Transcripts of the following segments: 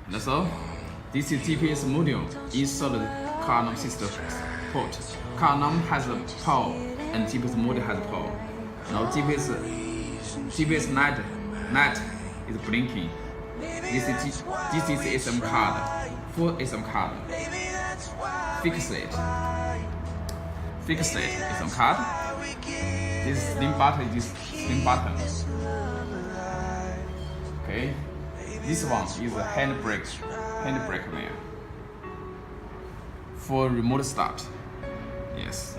And so, this is GPS module inside the Cardot system port. Cardot has a power and GPS module has a power. Now GPS net is blinking. This is SM card, full SM card. Fix it SM card. This slim button. Okay, this one is a handbrake there for remote start. Yes,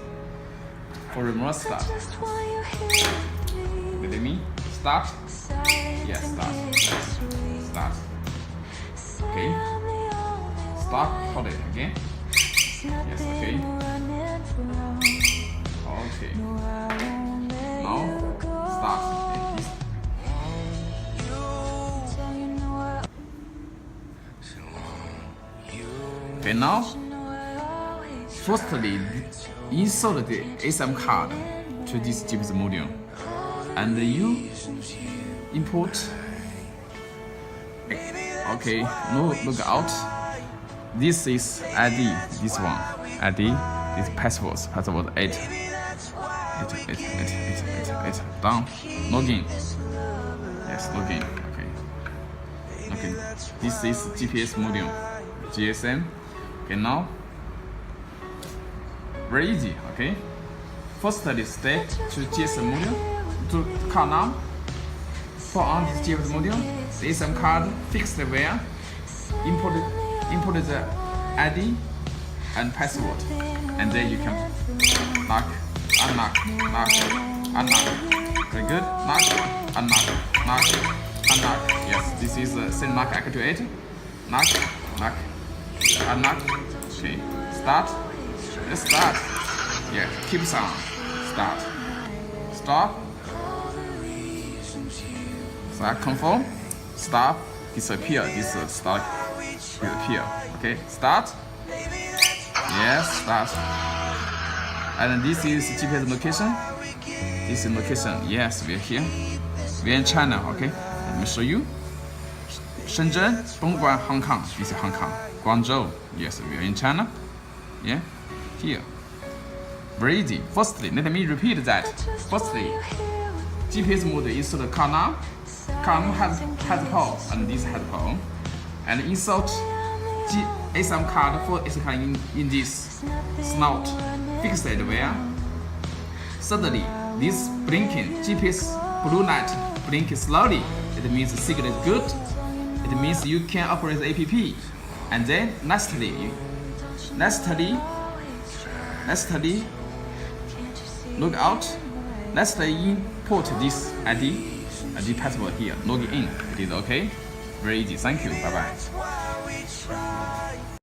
for remote start. Let me start. Yes, start. Okay, start. Hold it again. Yes, okay. Okay. Now start. Okay, now firstly insert the SM card to this GPS module, and you import. Okay, no, look out. This is ID. This one ID. This password 8. Done. Login. Yes, login. Okay. This is GPS module. GSM. Okay, now very easy. Okay, firstly step to GSM module to Cardot. Put on this GPS module, the SM card fixed where import the ID and password, and then you can unlock. Very good. Unlock. Yes, this is the same lock activate. Unlock. Okay, start. Let's start. Yeah, keep sound. Stop. Start confirm. Stop. Disappear. This start disappear. Okay, start. Yes, start. And this is GPS location. This is location. Yes, we're here. We're in China. Okay, let me show you. Shenzhen, Dongguan, Hong Kong. This is Hong Kong. Guangzhou. Yes, we are in China. Yeah, here. Very easy. Firstly, let me repeat that. Firstly, GPS mode is the Cardot. Cardot has power, and this has power. And insert SM card for SM card in this slot. Fixed where. Suddenly, this blinking GPS blue light blinking slowly. It means the signal is good. It means you can operate the app. And then lastly, look out. Lastly, import this ID password here. Log in. It is okay. Very easy. Thank you. Bye bye.